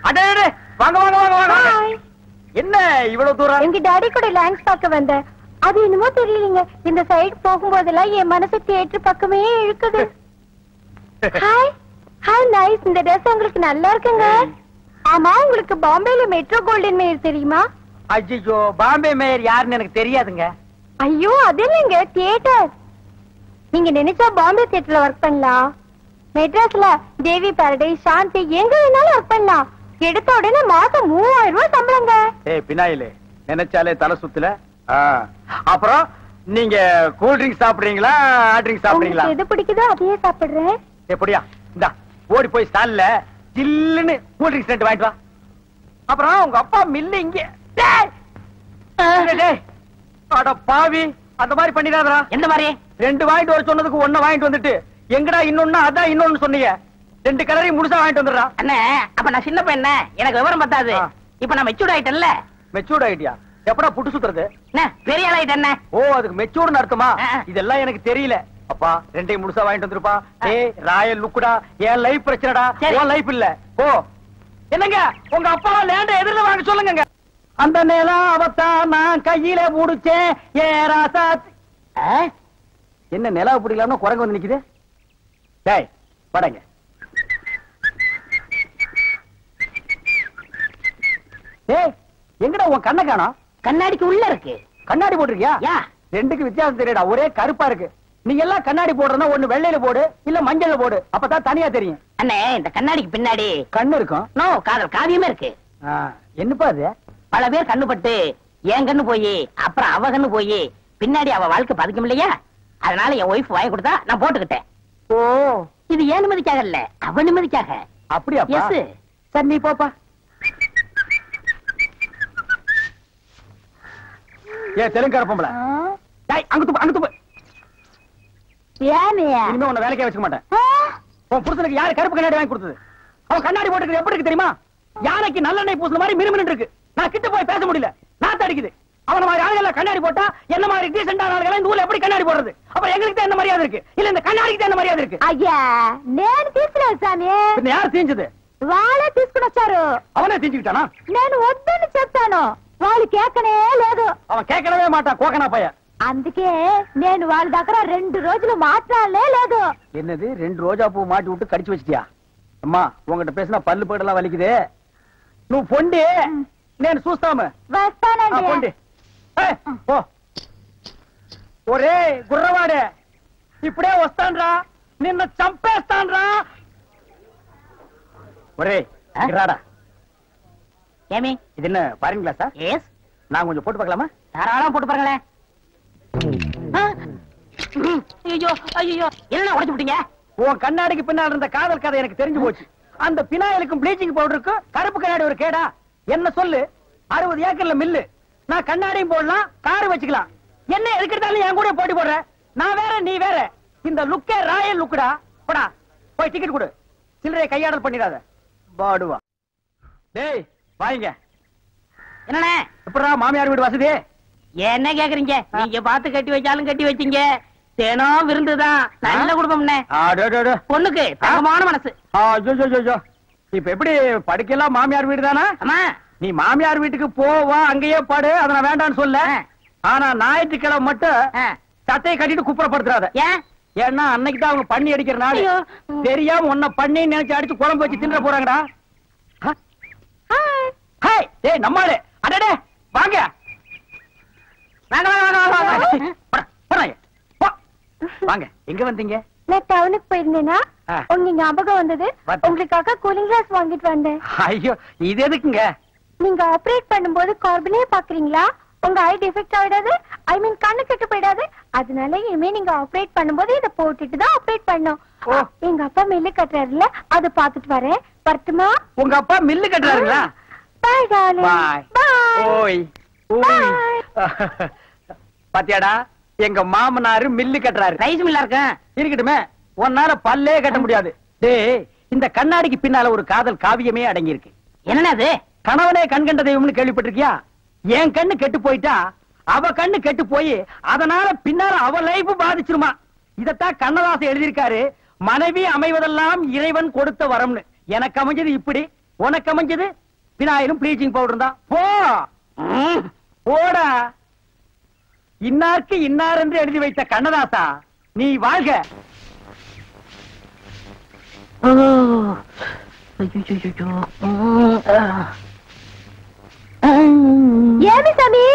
அடே வாங்க வாங்க வாங்க வாங்க. என்ன இவ்வளவு தூரம்? எங்க டாடி கூட லாங்ஸ் பார்க்க வந்தேன். அது என்னமோ தெரியலீங்க, இந்த சைடு போகும்போதெல்லாம் என் மனசு தியேட்டர் பக்கமே இழுக்குது. Hi hi nice. இந்த ட்ரெஸ் உங்களுக்கு நல்லா இருக்குங்க. ஆமா, உங்களுக்கு பாம்பேல மெட்ரோ கோல்டன் மேயர் தெரியுமா? ஐயோ, பாம்பே மேயர் யாருன்னு எனக்கு தெரியாதுங்க. ஐயோ அது இல்லைங்க, தியேட்டர். நீங்க நினைச்சா பாம்பே தியேட்டர்ல ஒர்க் பண்ணலாம். மெட்ராஸ்ல தேவி பாரடைஸ், சாந்தி, எங்க வேணாலும் ஒர்க் பண்ணலாம். எடுத்த உடனே மாசம் 3000 ரூபாய் சம்பளங்க. ஏய் பினாயிலே, நினைச்சாலே தலை சுத்துல. அப்புறம் நீங்க கூல் ட்ரிங்க் சாப்பிடுறீங்களா, ஹாட் ட்ரிங்க் சாப்பிடுறீங்களா? எது பிடிக்குதோ அதையே சாப்பிடுறேன். எப்படியா? இந்தா ஓடி போய் ஸ்டால்ல ஜில்லுன்னு கூல் ட்ரிங்க்ஸ் ரெண்டு வாங்கிட்டு வா. அப்புறம் உங்க அப்பா மில்லு இங்க. அட பாவி, அந்த மாதிரி பண்ணிடாதடா. எந்த மாதிரி? ரெண்டு வாங்கிட்டு வர சொன்னதுக்கு ஒண்ணு வாங்கிட்டு வந்துட்டு எங்கடா இன்னொன்னு அதான் இன்னொன்னு சொன்னீங்க. ரெண்டு கலரையும் முழுசா வாங்கிட்டு வந்துடுறா. அண்ணே, அப்ப நான் சின்ன பையன், எனக்கு விவரம் பத்தாது. இப்ப நான் மெச்சூர்ட் ஆயிட்டேன்ல. மெச்சூர்ட் ஆயிட்டியா? எப்படா புட்டு சுத்துறது? பெரிய ஆள் ஆயிட்டேன். ஓ, அதுக்கு மெச்சூர்னு அர்த்தமா? இதெல்லாம் எனக்கு தெரியல. அப்பா ரெண்டையும் முழுசா வாங்கிட்டு வந்துருப்பா. ஏய் ராயல் லுக்குடா, என் லைஃப் பிரச்சனைடா, உன் லைஃப் இல்ல. ஓ என்னங்க, உங்க அப்பா லேண்ட எதிரில வாங்க சொல்லுங்க. அந்த நிலம் அவத்தான் நான் கையில முடிச்சேன் ஏ ராசா. என்ன நிலவு பிடிக்கலாம்னு குரங்கு வந்து நிக்குது. டேய் படங்க. ஏய் எங்கடா உன் கண்ணை காணோம்? கண்ணாடிக்கு உள்ள இருக்கு. கண்ணாடி போட்டிருக்கியா? ரெண்டுக்கு வித்தியாசம் தெரியடா, ஒரே கருப்பா இருக்கு. நீங்க எல்லாம் கண்ணாடி போடுறதா ஒண்ணு வெள்ளையில போடு, இல்ல மஞ்சள்ல போடு, அப்பதான் தனியா தெரியும். அண்ணே, இந்த கண்ணாடிக்கு பின்னாடி கண்ணு இருக்கும். நோ, காதல் காவியமே இருக்கு. என்னப்பா அது? பல பேர் கண்ணு பட்டு என் கண்ணு போய் அப்புறம் அவ கண்ணு போய் பின்னாடி அவ வாழ்க்கை பதிக்கும் இல்லையா? அதனால என் ஒய்ஃப் வாங்கி கொடுத்தா நான் போட்டுக்கிட்டேன். ஓ, இது ஏன் நிம்மதிக்காக இல்ல, அவ நிம்மதிக்காக. அப்படியா? எஸ். சரி நீ போப்பா. ஏ தெலுங்கார பொம்பளை, அங்க துப்பு அங்க துப்பு. இனிமே உன்னை வேலைக்கே வச்சுக்க மாட்டேன். உன் புருஷனுக்கு யாரு கருப்பு கண்ணாடி வாங்கி கொடுத்தது? அவன் கண்ணாடி போட்டுக்கிறது எப்படி இருக்கு தெரியுமா? யானைக்கு நல்லெண்ணெய் பூசின மாதிரி மினுமினு இருக்கு. நான் கிட்ட போய் பேச முடியல, நாத்து அடிக்குது. அவன மாதிரி ஆளுகளை கண்ணாடி போட்டா என்ன மாதிரி டீசென்டான ஆளுகளை இந்த ஊர்ல எப்படி கண்ணாடி போடுறது? அப்ப எங்களுக்கு தான் என்ன மரியாதை இருக்கு, இல்ல இந்த கண்ணாடிக்கு தான் என்ன மரியாதை இருக்கு? ஐயா నేను తీసుకురాసానే. பின்ன யார் தீஞ்சது? వాళ్ళే తీసుకునొచ్చారు. அவனே தீஞ்சுக்கிட்டானா? నేను వద్దని చెప్పాను, వాళ్ళు కేకనే లేదు. அவன் கேட்கவே மாட்டான், கோக்கனா பையன். అందుకే నేను వాళ్ళ దగ్గర 2 రోజులు మాట్లాడలే లేదు. என்னது 2 ரோஜா பூ மாட்டி விட்டு கடிச்சு வச்சிட்டியா? அம்மா உங்ககிட்ட பேசினா பல்லு போடலாம் வலிக்குது. నువ్వు పొండి, నేను చూస్తాము. వస్తానండి. పొండి. ఓ ఒరే గుర్రవాడే, ఇప్పుడే వస్తాన్రా, నిన్ను చంపేస్తాన్రా. ఒరే రాడా. ஏமி, இது என்ன பாருங்க கிளாஸா? எஸ். நான் கொஞ்சம் போட்டு பார்க்கலாமா? தாராளமா போட்டு பாருங்களேன். ஐயோ ஐயோ, என்ன உடைச்சு விட்டீங்க? உன் கண்ணாடிக்கு பின்னால் இருந்த காதல் கதை எனக்கு தெரிஞ்சு போச்சு. அந்த பினாயிலுக்கும் ப்ளீச்சிங் பவுடருக்கும் கருப்பு கண்ணாடி ஒரு கேடா? என்ன சொல்லு, 60 ஏக்கர்ல மில்லு, நான் கண்ணாடியும் போடலாம், காரு வச்சுக்கலாம். என்ன எதுக்கிட்டாலும் என் கூட போட்டி போடுற? நான் வேற நீ வேற. இந்த லுக்கே ராயல் லுக்குடா. போடா போய் டிக்கெட் கொடு, சில்லறையை கையாடல் பண்ணிடாத. பாடுவா. டேய் வாங்க. என்னண்ணே, எப்படா மாமியார் வீடு வசதி? என்ன கேக்குறீங்க? நீங்க பார்த்து கட்டி வச்சாலும் கட்டி வச்சீங்க, தினம் விருந்துதான். நல்ல குடும்பம்னே. பொண்ணுக்கு தங்கமான மனசு. இப்ப எப்படி படுக்கலாம்? மாமியார் வீடு தானா? ஆமா. நீ மாமியார் வீட்டுக்கு போவா, அங்கேயே பாடு, அதை நான் வேண்டான்னு சொல்ல. ஆனா ஞாயிற்றுக்கிழமை மட்டும் சட்டையை கட்டிட்டு குப்புறப்படுத்துறாத. ஏன்? ஏன்னா அன்னைக்கு தான் அவங்க பண்ணி அடிக்கிற நாள். தெரியாம உன்னை பண்ணி நினைச்சு அடிச்சு குழம்பு வச்சு தின்ற போறாங்கடா. ஹாய் டேய் நம்மாளே, அடடே வாங்க வாங்க வாங்க வாங்க வாங்க. எங்க வந்தீங்க? நான் டவுனுக்கு போயிருந்தேனா, உங்க ஞாபகம் வந்தது. உங்களுக்காக கூலிங் கிளாஸ் வாங்கிட்டு வந்தேன். ஐயோ இது எதுக்குங்க? நீங்க ஆபரேட் பண்ணும்போது கார்பனே பாக்குறீங்களா? உங்க ஐ டிஃபெக்ட் ஆயிடாது, ஐ மீன் கண்ணு கெட்டு போயிடாது. அதனால இனிமே நீங்க ஆபரேட் பண்ணும்போது இதை போட்டுட்டு தான் ஆபரேட் பண்ணும். எங்க அப்பா மில்லு கட்டுறாருல, அதை பாத்துட்டு வரேன். வரட்டுமா? உங்க அப்பா மில்லு கட்டுறாருங்களா? பாய் டார்லிங். பாய். ஓய் ஓய். பாத்தியாடா, எங்க மாமனாரு மில்லு கட்டுறாரு. ரைஸ் மில்லா இருக்கட்டுமே, உன்னால பல்லே கட்ட முடியாது. டேய், இந்த கண்ணாடிக்கு பின்னால ஒரு காதல் காவியமே அடங்கி இருக்கு. என்ன அது? கணவனே கண் கண்ட தெய்வம்னு கேள்விப்பட்டிருக்கியா? என் கண்ணு கெட்டு போயிட்டா அவ கண்ணு கெட்டு போய் அதனால பின்னால அவ லைஃப் பாதிச்சிருமா. இதத்தான் கண்ணதாசன் எழுதியிருக்காரு, மனைவி அமைவதெல்லாம் இறைவன் கொடுத்த வரம்னு. எனக்கு அமைஞ்சது இப்படி, உனக்கு அமைஞ்சது விநாயகரும் ப்ளீச்சிங் பவுடர் தான். போ போடா. இன்னாருக்கு இன்னார் என்று எழுதி வைத்த கண்ணதாசா, நீ வாழ்க. ஏமி சாமி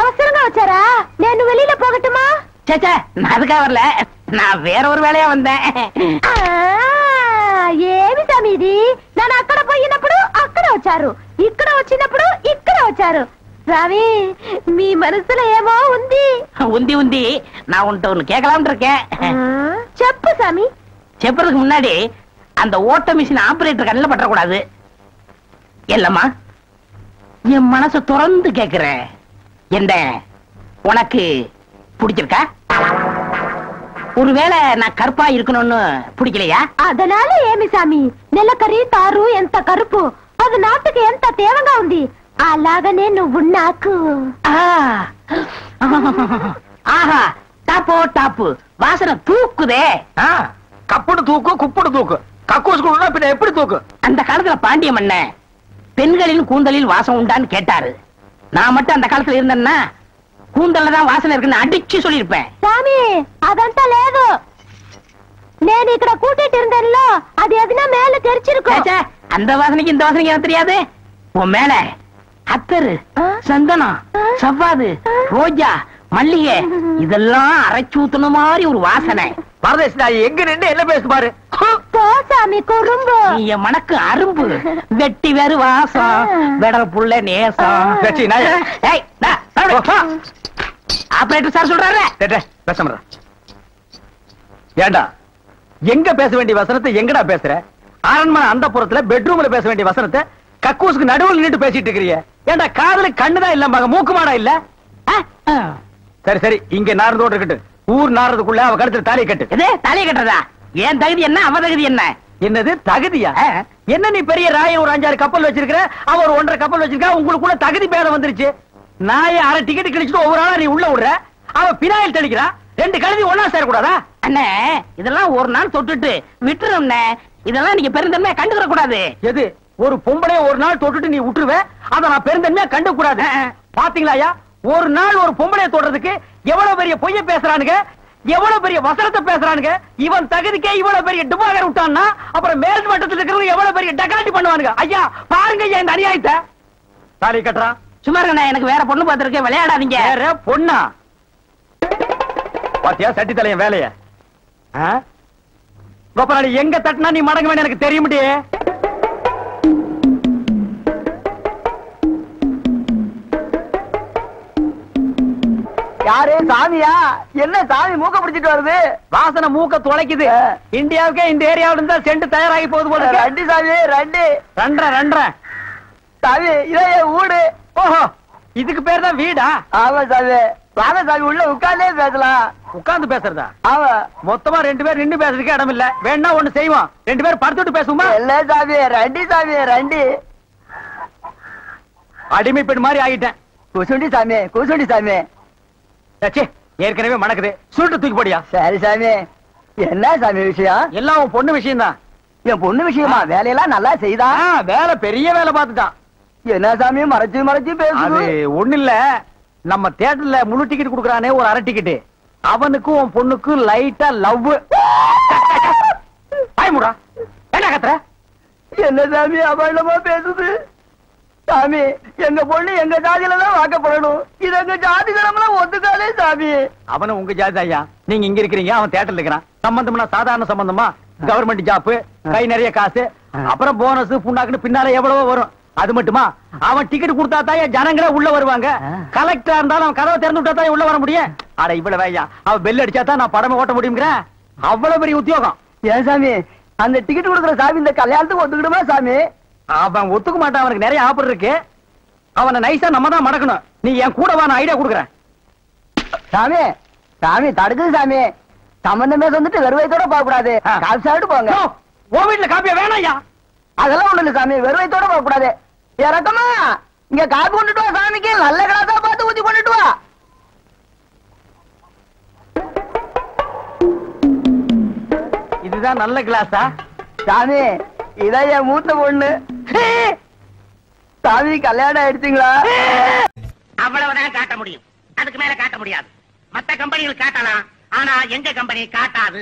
அவசரங்க வச்சாரா? நான் வெளியில போகட்டுமா? சேச்சே, நான் அதுக்காக வரல, நான் வேற ஒரு வேலையா வந்தேன். ఏమి సమీది నన్ను అక్కడ పోయినప్పుడు అక్కడ వచ్చారు, ఇక్కడ వచ్చినప్పుడు ఇక్కడ వచ్చారు. சாமி మీ మనసులో ఏమో ఉంది. உந்தி உந்தி நான் உன்கிட்ட ஒண்ணு கேட்கலாம்னு இருக்கேன். చెప్పు சாமி. செப்பறதுக்கு முன்னாடி அந்த ஓட்ட மிஷின் ஆபரேட்டர் கண்ணில் பற்றக்கூடாது. இல்லம்மா, என் மனசை திறந்து கேட்கிறேன். என்ன உனக்கு பிடிச்சிருக்கா? ஒருவேளை நான் கருப்பா இருக்கணும்னு பிடிக்கலையா? அதனால ఏమి సామి, నెలకరి తారు ఎంత కరుపు, అది నాటుకు ఎంత తేవంగా ఉంది. అలాగనే నువ్వు నాకు. ஆஹா, டாப்போ டாப்பு, வாசனை தூக்குதே. கப்புடு தூக்கு, குப்புடு தூக்கு, கக்கூசுக்குள்ள பின்ன எப்படி தூக்கு? அந்த காலத்துல பாண்டிய மன்னன் பெண்களின் கூந்தலில் வாசம் உண்டான்னு கேட்டாரு. நான் மட்டும் அந்த காலத்துல இருந்தேன்னா கூந்தல்ல தான் வாசனை இருக்குன்னு அடிச்சு சொல்லிருப்பேன். சாமி అదంతా లేదు, నేను ఇక్కడ కూటిட்டு இருந்தேன்ல, அது எதுனா மேல தெரிச்சிருக்கும். அந்த வாசனைக்கு இந்த வாசனைக்கு எனக்கு தெரியாது. உன் மேல அத்தரு, சந்தனம், சவ்வாது, ரோஜா, மல்லிகை இதெல்லாம் அரைச்சு ஊத்துன மாதிரி ஒரு வாசனை. பரதேசி நாய் எங்க நின்று என்ன பேசு பாரு. சாமி குறும்பு, நீ மனக்கு அரும்பு, வெட்டி வேறு வாசம், வெடல் புள்ள நேசம். ஆபரேட்டர் சார் சொல்றாரு. பேச ஏண்டா, எங்க பேச வேண்டிய வசனத்தை எங்கடா பேசுற? அரண்மனை அந்த புறத்துல பெட்ரூம்ல பேச வேண்டிய வசனத்தை கக்கூசுக்கு நடுவில் நின்று பேசிட்டு இருக்கிறீங்க. ஏண்டா காதுல கண்ணுதான் இல்ல, மக மூக்கு மாடா இல்ல? சரி சரி, இங்க நாரதோடு இருக்கட்டும், ஊர் நாரதுக்குள்ள அவ கழுத்துல தாலியை கட்டு. இதே தாலியை கட்டுறதா? ஏன் தகுதி என்ன, அவ தகுதி என்ன? என்னது தகுதியா? என்ன நீ பெரிய ராயன் ஒரு 5-6 கப்பல் வச்சிருக்கிற, அவ ஒரு 1.5 கப்பல் வச்சிருக்கா, உங்களுக்குள்ள தகுதி பேதம் வந்துருச்சு. நாய அரை டிக்கெட் கிழிச்சிட்டு ஒவ்வொரு ஆளா நீ உள்ள விடுற, அவ பினாயில் தெளிக்கிறா. 2 கழுதி ஒன்னா சேரக்கூடாதா? அண்ணே, இதெல்லாம் ஒரு நாள் தொட்டுட்டு விட்டுரும். இதெல்லாம் நீங்க பெருந்தன்மையா கண்டுக்கிற கூடாது. எது? ஒரு பொம்பளைய ஒரு நாள் தொட்டுட்டு நீ விட்டுருவ, அத நான் பெருந்தன்மையா கண்டு கூடாது. பாத்தீங்களா, ஒரு நாள் ஒரு பொம்பளைய தொடுறதுக்கு எவ்வளவு பெரிய பொய்ய பேசுறானுங்க, எவ்வளவு பெரிய வசனத்தை பேசுறானுங்க. இவன் தகுதிக்கே இவ்வளவு பெரிய டிபாகர் விட்டான்னா அப்புறம் மேல் மட்டத்தில் இருக்கிறவங்க எவ்வளவு பெரிய டகாட்டி பண்ணுவானுங்க. ஐயா பாருங்க ஐயா இந்த அநியாயத்தை. தாலி கட்டுறான். சும்மா இருக்கண்ணே, எனக்கு வேற பொண்ணு பார்த்திருக்கேன், விளையாடாதீங்க. வேற பொண்ணா? பாத்தியா சட்டி தலையன் வேலைய? கோபாலி எங்க தட்டினா நீ மடங்க வேணும் எனக்கு தெரிய முடியே. யாரு சாமியா? என்ன சாமி மூக்க பிடிச்சிட்டு வருது? வாசனை மூக்க துளைக்குது. இந்தியாவுக்கே இந்த ஏரியாவில இருந்தா செண்டு தயாராகி போகுது போல. ரெண்டு சாமி, ரெண்டு ரெண்டரை சாமி. இதே வீடு. ஓஹோ, இதுக்கு பேர் தான் வீடா? ஆமா சாமி. வாங்க சாமி, உள்ள உட்கார்ந்தே பேசலாம். உட்கார்ந்து பேசுறதா? ஆமா. மொத்தமா 2 பேர் நின்று பேசுறதுக்கு இடம் இல்ல. வேணா ஒண்ணு செய்வோம், 2 பேர் படுத்துட்டு பேசுமா? இல்ல சாமி, ரெண்டு சாமி, ரெண்டு. அடிமை பெண் மாதிரி ஆகிட்டேன். குசுண்டி சாமி, குசுண்டி சாமி. ஏற்கனவே மணக்குது, சுருட்டு தூக்கி போடியா. சரி சாமி. என்ன சாமி விஷயம்? எல்லாம் உன் பொண்ணு விஷயம் தான். என் பொண்ணு விஷயமா? வேலையெல்லாம் நல்லா செய்தா? வேலை பெரிய வேலை பார்த்துட்டான். என்ன சாமி மறைச்சு மறைச்சு பேசுது? ஒண்ணு இல்ல, நம்ம தியேட்டர்ல முழு டிக்கெட் குடுக்கறானே ஒரு அரை டிக்கெட், அவனுக்கும் உன் பொண்ணுக்கும் லைட்டா லவ். பயமுடா, என்ன கத்துற? என்ன சாமி அபண்டமா பேசுது? சாமி, எங்க பொண்ணு எங்க ஜாதியில தான் வாக்கப்படணும். இது எங்க ஜாதிகளெல்லாம் ஒத்துக்காதே சாமி. அவனும் உங்க ஜாதி ஐயா. நீங்க இங்க இருக்கிறீங்க, அவன் தியேட்டர்ல இருக்கிறான். சம்பந்தம்னா சாதாரண சம்பந்தமா? கவர்மெண்ட் ஜாப், கை நிறைய காசு, அப்புறம் போனஸ் புண்ணாக்குன்னு பின்னால எவ்வளவோ வரும். அது மட்டுமா, அவன் டிக்கெட் கொடுத்தா தான் ஜனங்களே உள்ள வருவாங்க. கலெக்டரா இருந்தாலும் அவன் கதவை திறந்து விட்டா தான் உள்ள வர முடியும். அட இவ்வளவு ஐயா, அவன் பெல் அடிச்சா தான் நான் படமே ஓட்ட முடியுங்கிற அவ்வளவு பெரிய உத்தியோகம். ஏன் சாமி அந்த டிக்கெட் கொடுக்குற சாமி இந்த கல்யாணத்துக்கு ஒத்துக்கிடுமா சாமி? அவன் ஒத்துக்க மாட்டான், அவனுக்கு நிறைய ஆஃபர் இருக்கு. அவனை நைஸா நம்ம தான் மடக்கணும். நீ என் கூட வா, நான் ஐடியா கொடுக்குறேன். சாமி சாமி தடுக்குது சாமி. சம்பந்தமே வந்துட்டு வெறுவைத்தோட போக கூடாது, கால் சாப்பிட்டு போங்க. உன் வீட்டுல காப்பியா வேணாம் ஐயா? அதெல்லாம் ஒண்ணு இல்ல சாமி, வெறுவைத்தோட போக கூடாது. இறக்கமா இங்க காப்பி கொண்டுட்டு வா சாமிக்கு, நல்ல கிளாஸா பார்த்து ஊத்தி கொண்டுட்டு வா. இதுதான் நல்ல கிளாஸா? சாமி இதான் என் மூத்த பொண்ணு. சாமி கல்யாணம் ஆயிடுச்சுங்களா? அவ்வளவுதான் காட்ட முடியும், அதுக்கு மேல காட்ட முடியாது. மத்த கம்பெனிகள் காட்டலாம், ஆனா எங்க கம்பெனி காட்டாது.